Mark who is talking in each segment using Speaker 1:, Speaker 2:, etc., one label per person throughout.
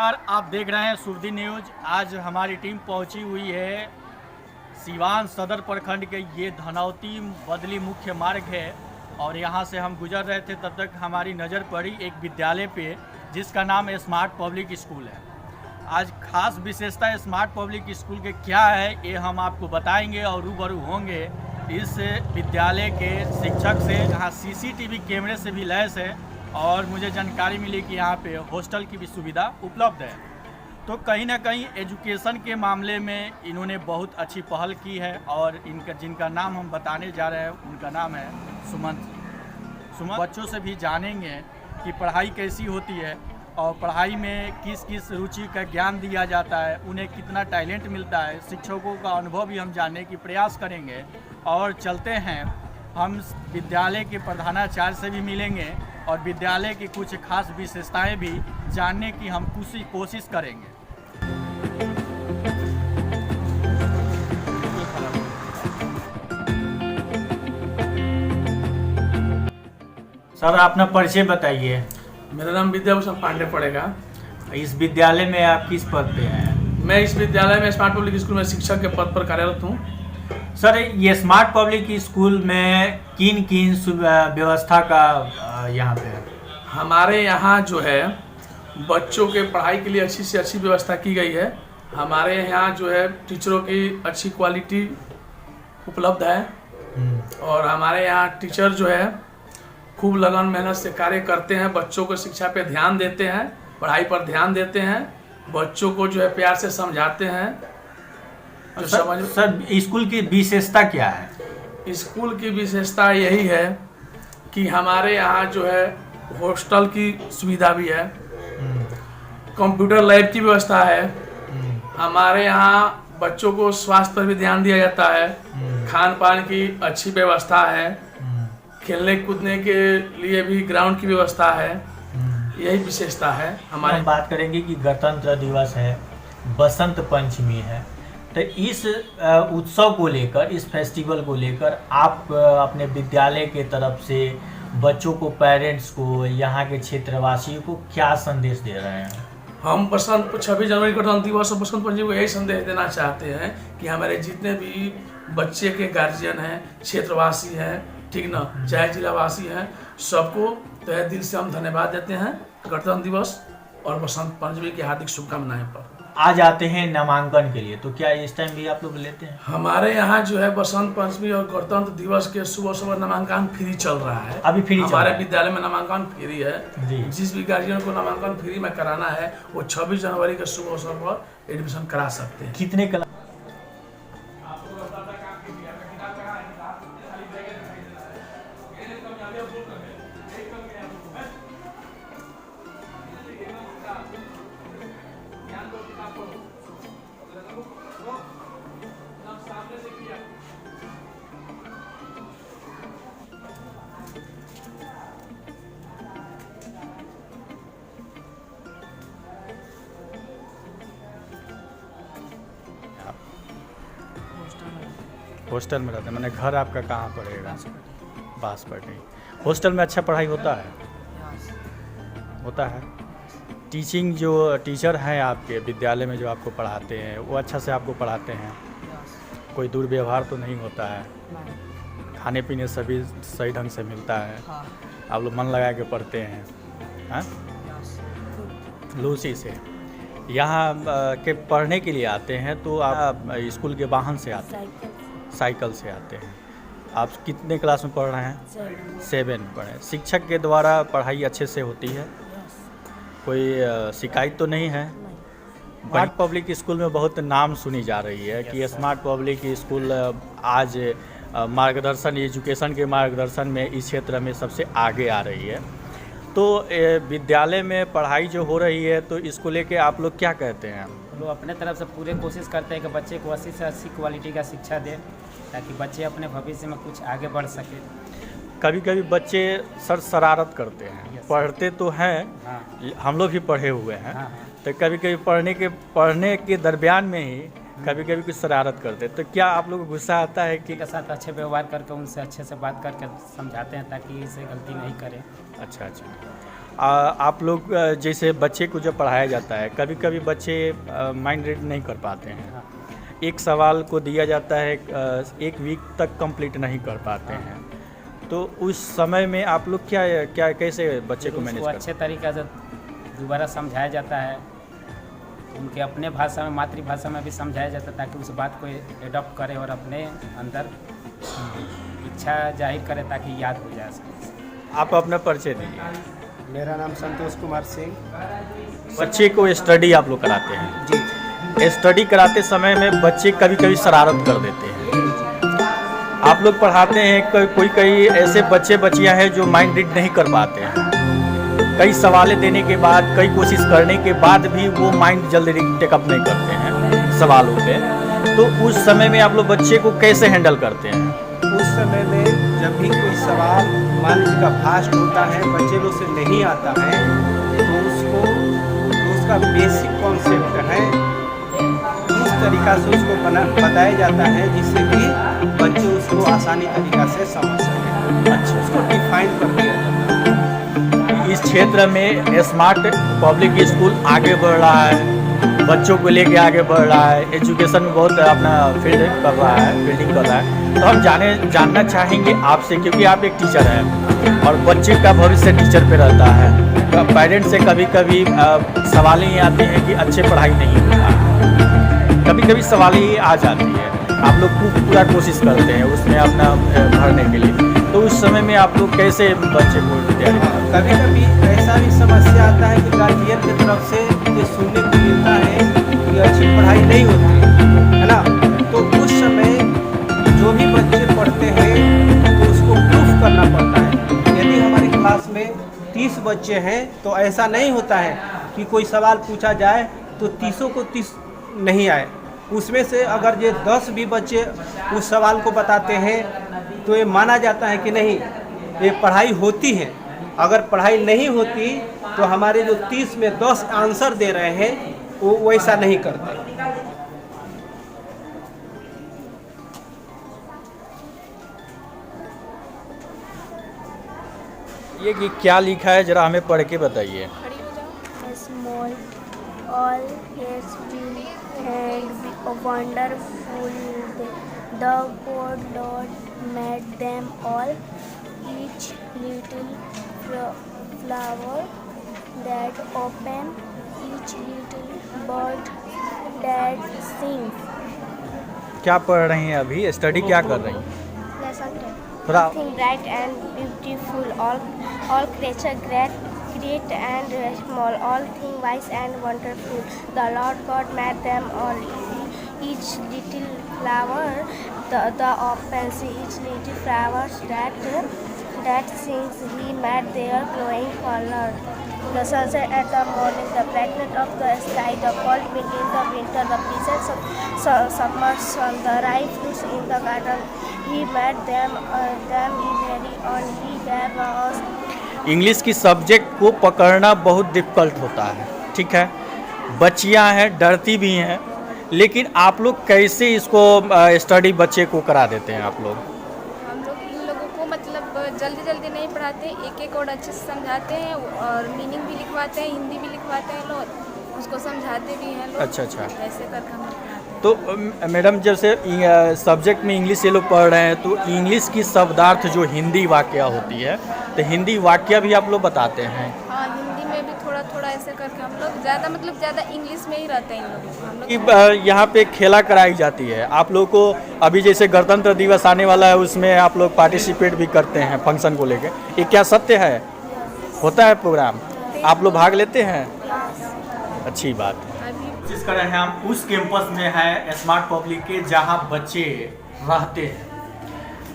Speaker 1: नमस्कार, आप देख रहे हैं सुरदी न्यूज। आज हमारी टीम पहुंची हुई है सीवान सदर प्रखंड के ये धनौती बदली मुख्य मार्ग है और यहाँ से हम गुजर रहे थे, तब तक हमारी नज़र पड़ी एक विद्यालय पे जिसका नाम स्मार्ट पब्लिक स्कूल है। आज खास विशेषता स्मार्ट पब्लिक स्कूल के क्या है ये हम आपको बताएंगे और रूबरू होंगे इस विद्यालय के शिक्षक से। यहाँ सीसीटीवी कैमरे से भी लैस है और मुझे जानकारी मिली कि यहाँ पे हॉस्टल की भी सुविधा उपलब्ध है। तो कहीं ना कहीं एजुकेशन के मामले में इन्होंने बहुत अच्छी पहल की है और इनका जिनका नाम हम बताने जा रहे हैं उनका नाम है सुमन। बच्चों से भी जानेंगे कि पढ़ाई कैसी होती है और पढ़ाई में किस किस रुचि का ज्ञान दिया जाता है, उन्हें कितना टैलेंट मिलता है। शिक्षकों का अनुभव भी हम जानने की प्रयास करेंगे और चलते हैं हम विद्यालय के प्रधानाचार्य से भी मिलेंगे और विद्यालय की कुछ खास विशेषताएं भी जानने की हम कोशिश करेंगे। सर, अपना परिचय बताइए।
Speaker 2: मेरा नाम विद्याभूषण पांडे पड़ेगा।
Speaker 1: इस विद्यालय में आप किस पद पे हैं?
Speaker 2: मैं इस विद्यालय में स्मार्ट पब्लिक स्कूल में शिक्षक के पद पर कार्यरत हूँ।
Speaker 1: सर, ये स्मार्ट पब्लिक स्कूल में किन किन व्यवस्था का यहाँ पे है?
Speaker 2: हमारे यहाँ जो है बच्चों के पढ़ाई के लिए अच्छी से अच्छी व्यवस्था की गई है। हमारे यहाँ जो है टीचरों की अच्छी क्वालिटी उपलब्ध है और हमारे यहाँ टीचर जो है खूब लगन मेहनत से कार्य करते हैं। बच्चों को शिक्षा पे ध्यान देते हैं, पढ़ाई पर ध्यान देते हैं, बच्चों को जो है प्यार से समझाते हैं।
Speaker 1: सर, स्कूल की विशेषता क्या है?
Speaker 2: स्कूल की विशेषता यही है कि हमारे यहाँ जो है हॉस्टल की सुविधा भी है, कंप्यूटर लैब की व्यवस्था है। हमारे यहाँ बच्चों को स्वास्थ्य पर भी ध्यान दिया जाता है, खान पान की अच्छी व्यवस्था है, खेलने कूदने के लिए भी ग्राउंड की व्यवस्था है। यही विशेषता है हमारे।
Speaker 1: हम बात करेंगे कि गणतंत्र दिवस है, बसंत पंचमी है, तो इस उत्सव को लेकर, इस फेस्टिवल को लेकर आप अपने विद्यालय के तरफ से बच्चों को, पेरेंट्स को, यहाँ के क्षेत्रवासियों को क्या संदेश दे रहे हैं?
Speaker 2: हम 26 जनवरी गणतंत्र दिवस और बसंत पंचमी को यही संदेश देना चाहते हैं कि हमारे जितने भी बच्चे के गार्जियन हैं, क्षेत्रवासी हैं, ठीक ना, चाहे जिलावासी हैं, सबको तहे दिल से हम धन्यवाद देते हैं गणतंत्र दिवस और बसंत पंचमी की हार्दिक शुभकामनाएं पर।
Speaker 1: आज आते हैं नामांकन के लिए, तो क्या इस टाइम भी आप लोग लेते हैं?
Speaker 2: हमारे यहाँ जो है बसंत पंचमी और गणतंत्र दिवस के सुबह सुबह नामांकन फ्री चल रहा है।
Speaker 1: अभी फ्री
Speaker 2: हमारे विद्यालय में नामांकन फ्री है। जिस भी गार्जियन को नामांकन फ्री में कराना है वो 26 जनवरी के सुबह सुबह एडमिशन करा सकते हैं।
Speaker 1: कितने क्लास? हॉस्टल में रहते हैं, मैंने घर आपका कहाँ पड़ेगा? बांसपट्टी। हॉस्टल में अच्छा पढ़ाई होता है? होता है। टीचिंग जो टीचर हैं आपके विद्यालय में जो आपको पढ़ाते हैं वो अच्छा से आपको पढ़ाते हैं? कोई दुर्व्यवहार तो नहीं होता है? खाने पीने सभी सही ढंग से मिलता है? आप लोग मन लगा के पढ़ते हैं? हाँ, लूसी से यहाँ के पढ़ने के लिए आते हैं तो आप स्कूल के वाहन से आते हैं? साइकिल से आते हैं। आप कितने क्लास में पढ़ रहे हैं? 7 पढ़े। शिक्षक के द्वारा पढ़ाई अच्छे से होती है? कोई शिकायत तो नहीं है? स्मार्ट पब्लिक स्कूल में बहुत नाम सुनी जा रही है कि स्मार्ट पब्लिक स्कूल आज मार्गदर्शन, एजुकेशन के मार्गदर्शन में इस क्षेत्र में सबसे आगे आ रही है। तो विद्यालय में पढ़ाई जो हो रही है तो इसको लेके आप लोग क्या कहते हैं?
Speaker 3: लोग अपने तरफ से पूरे कोशिश करते हैं कि बच्चे को अच्छी से अच्छी क्वालिटी का शिक्षा दें ताकि बच्चे अपने भविष्य में कुछ आगे बढ़ सके।
Speaker 1: कभी कभी बच्चे शरारत करते हैं, पढ़ते तो हैं।
Speaker 3: हाँ।
Speaker 1: हम लोग भी पढ़े हुए हैं।
Speaker 3: हाँ।
Speaker 1: तो कभी कभी पढ़ने के दरमियान में ही कभी कभी कुछ शरारत करते हैं, तो क्या आप लोग को गुस्सा आता है कि?
Speaker 3: के साथ अच्छे व्यवहार करके उनसे अच्छे से बात करके समझाते हैं ताकि इसे गलती नहीं करें।
Speaker 1: अच्छा। आप लोग जैसे बच्चे को जब पढ़ाया जाता है, कभी कभी बच्चे माइंड रीड नहीं कर पाते हैं। एक सवाल को दिया जाता है, एक वीक तक कंप्लीट नहीं कर पाते हैं, तो उस समय में आप लोग क्या कैसे बच्चे को मैनेज
Speaker 3: उसको अच्छे तरीक़े से दोबारा समझाया जाता है, उनके अपने भाषा में, मातृभाषा में भी समझाया जाता है, ताकि उस बात को एडॉप्ट करे और अपने अंदर इच्छा जाहिर करे, ताकि याद हो जाए।
Speaker 1: आप अपना परिचय दीजिए।
Speaker 4: मेरा नाम संतोष कुमार सिंह।
Speaker 1: बच्चे को स्टडी आप लोग कराते हैं
Speaker 4: जी।
Speaker 1: स्टडी कराते समय में बच्चे कभी कभी शरारत कर देते हैं। आप लोग पढ़ाते हैं, कोई कई ऐसे बच्चियां हैं जो माइंड रीड नहीं कर पाते हैं। कई सवालें देने के बाद, कई कोशिश करने के बाद भी वो माइंड जल्दी टेकअप नहीं करते हैं सवालों पे। तो उस समय में आप लोग बच्चे को कैसे हैंडल करते हैं?
Speaker 4: उस समय में जब भी कोई सवाल मान लीजिए का फास्ट होता है, बच्चे लोग से नहीं आता है, तो उसका बेसिक कॉन्सेप्ट है, इस तरीक़ा से उसको बताया जाता है जिससे कि बच्चे उसको आसानी तरीक़ा से समझ सकें। अच्छा, उसको डिफाइन कर दिया जाता है।
Speaker 1: इस क्षेत्र में स्मार्ट पब्लिक स्कूल आगे बढ़ रहा है, बच्चों को लेके आगे बढ़ रहा है, एजुकेशन में बहुत अपना फील्डिंग कर रहा है। तो हम जानना चाहेंगे आपसे, क्योंकि आप एक टीचर हैं और बच्चे का भविष्य टीचर पे रहता है। तो पेरेंट्स से कभी कभी सवालें ये आते हैं कि अच्छे पढ़ाई नहीं होता, कभी कभी सवालें ये आ जाती है। आप लोग पूरा कोशिश करते हैं उसमें अपना भरने के लिए, तो उस समय में आप लोग कैसे बच्चे को तैयारी करते हैं?
Speaker 4: कभी कभी ऐसा भी समस्या आता है कि गार्जियन की तरफ से ये सुनने को मिलता है कि अच्छी पढ़ाई नहीं होती है ना, तो उस समय जो भी बच्चे पढ़ते हैं तो उसको प्रूफ करना पड़ता है। यदि हमारी क्लास में 30 बच्चे हैं तो ऐसा नहीं होता है कि कोई सवाल पूछा जाए तो 30 को 30 नहीं आए। उसमें से अगर ये 10 भी बच्चे उस सवाल को बताते हैं तो ये माना जाता है कि नहीं, ये पढ़ाई होती है। अगर पढ़ाई नहीं होती तो हमारे जो 30 में 10 आंसर दे रहे हैं वो वैसा नहीं करते।
Speaker 1: ये क्या लिखा है, जरा हमें पढ़ के बताइए।
Speaker 5: Small, all has been and wonderful. The God Lord made them all, each little flower that open, each little bird that sings.
Speaker 1: क्या पढ़ रही हैं अभी, स्टडी क्या कर रही हैं?
Speaker 5: Lesson 10.
Speaker 1: थोड़ा
Speaker 5: Everything bright and beautiful, all creature great and small, all things wise and wonderful. The Lord God made them all, each little flower the opens, each little flowers that sings. He made their glowing color. The sunset at the morning, the brightness of the sky, the cold wind in the winter, the pleasant summer sun, the ripe fruits in the garden. He made them very own. He gave us.
Speaker 1: English की subject को पकड़ना बहुत difficult होता है, ठीक है। बच्चियां हैं, डरती भी हैं, लेकिन आप लोग कैसे इसको स्टडी बच्चे को करा देते हैं? आप लोग
Speaker 6: हम लोग इन लोगों को मतलब जल्दी नहीं पढ़ाते, एक एक वर्ड अच्छे से समझाते हैं और मीनिंग भी लिखवाते हैं, हिंदी भी लिखवाते हैं लोग, उसको समझाते भी हैं लोग।
Speaker 1: अच्छा।
Speaker 6: ऐसे करके हम लोग पढ़ाते हैं।
Speaker 1: तो मैडम, जैसे सब्जेक्ट में इंग्लिश ये लोग पढ़ रहे हैं, तो इंग्लिश की शब्दार्थ जो हिंदी वाक्य होती है, तो हिंदी वाक्य भी आप लोग बताते हैं?
Speaker 6: हाँ, हिंदी में भी थोड़ा ऐसे करके हम लोग ज़्यादा इंग्लिश में ही रहते हैं इन लोग।
Speaker 1: यहाँ पे खेला कराई जाती है आप लोग को। अभी जैसे गणतंत्र दिवस आने वाला है, उसमें आप लोग पार्टिसिपेट भी करते हैं फंक्शन को लेके, ये क्या सत्य है? होता है प्रोग्राम, आप लोग भाग लेते हैं? अच्छी बात है। कोशिश कर रहे हैं हम उस कैंपस में है स्मार्ट पब्लिक के जहाँ बच्चे रहते हैं।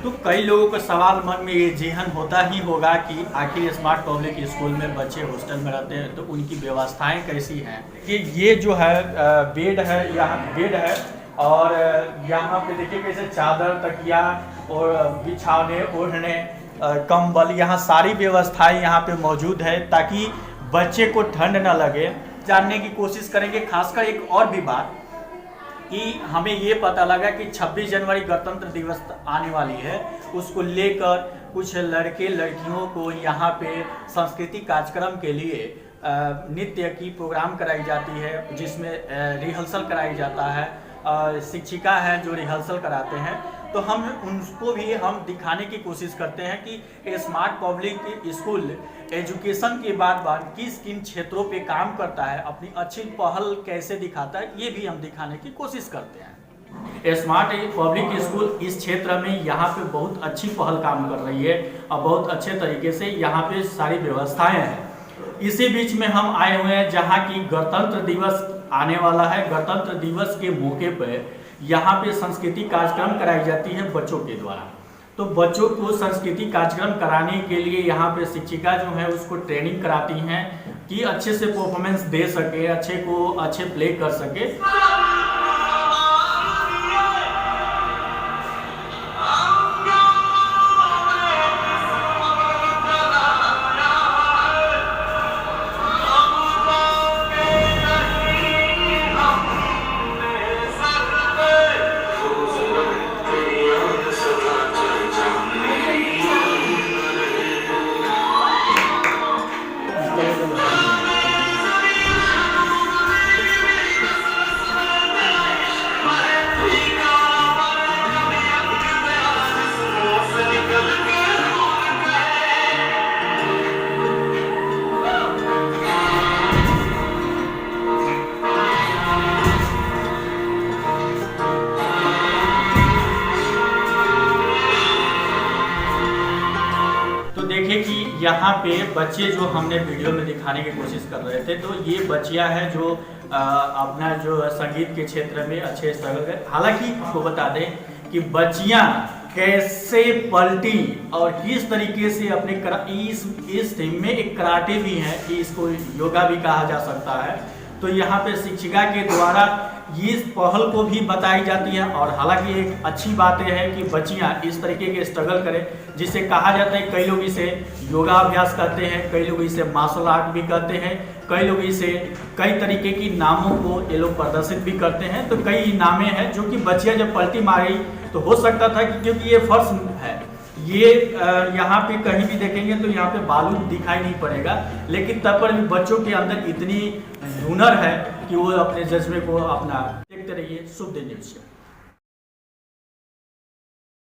Speaker 1: तो कई लोगों का सवाल मन में ये जेहन होता ही होगा कि आखिर स्मार्ट पब्लिक स्कूल में बच्चे हॉस्टल में रहते हैं तो उनकी व्यवस्थाएं कैसी हैं। कि ये जो है बेड है, यहाँ बेड है और यहाँ पे देखिए कैसे चादर, तकिया और बिछाने, ओढ़ने, कंबल, यहाँ सारी व्यवस्थाएं यहाँ पे मौजूद है ताकि बच्चे को ठंड ना लगे। जानने की कोशिश करेंगे। खासकर एक और भी बात कि हमें ये पता लगा कि 26 जनवरी गणतंत्र दिवस आने वाली है, उसको लेकर कुछ लड़के लड़कियों को यहाँ पे सांस्कृतिक कार्यक्रम के लिए नृत्य की प्रोग्राम कराई जाती है, जिसमें रिहर्सल कराई जाता है। शिक्षिका हैं जो रिहर्सल कराते हैं, तो हम उनको भी हम दिखाने की कोशिश करते हैं कि स्मार्ट पब्लिक स्कूल एजुकेशन के बाद किस किन क्षेत्रों पे काम करता है, अपनी अच्छी पहल कैसे दिखाता है, ये भी हम दिखाने की कोशिश करते हैं। स्मार्ट पब्लिक स्कूल इस क्षेत्र में यहाँ पे बहुत अच्छी पहल काम कर रही है और बहुत अच्छे तरीके से यहाँ पे सारी व्यवस्थाएं हैं। इसी बीच में हम आए हुए हैं जहाँ की गणतंत्र दिवस आने वाला है। गणतंत्र दिवस के मौके पर यहाँ पे सांस्कृतिक कार्यक्रम कराई जाती है बच्चों के द्वारा। तो बच्चों को सांस्कृतिक कार्यक्रम कराने के लिए यहाँ पे शिक्षिका जो है उसको ट्रेनिंग कराती हैं कि अच्छे से परफॉर्मेंस दे सके, अच्छे प्ले कर सके। देखिए कि यहाँ पे बच्चे जो हमने वीडियो में दिखाने की कोशिश कर रहे थे, तो ये बच्चियाँ हैं जो अपना जो संगीत के क्षेत्र में अच्छे स्ट्रगल कर। हालांकि आपको बता दें कि बच्चियाँ कैसे पलटी और किस तरीके से अपने इस टीम में एक कराटे भी है कि इसको योगा भी कहा जा सकता है। तो यहाँ पे शिक्षिका के द्वारा इस पहल को भी बताई जाती है। और हालांकि एक अच्छी बात यह है कि बच्चियाँ इस तरीके के स्ट्रगल करें, जिसे कहा जाता है, कई लोग इसे योगा अभ्यास करते हैं, कई लोग इसे मार्शल आर्ट भी करते हैं, कई लोग इसे कई तरीके की नामों को ये लोग प्रदर्शित भी करते हैं। तो कई नामें हैं जो कि बच्चियाँ जब पलटी मारी तो हो सकता था कि क्योंकि ये फर्श है, ये यहाँ पे कहीं भी देखेंगे तो यहाँ पे बालू दिखाई नहीं पड़ेगा, लेकिन तब पर भी बच्चों के अंदर इतनी हुनर है कि वो अपने जज्बे को अपना देखते रहिए शुभ दिन न्यूज़।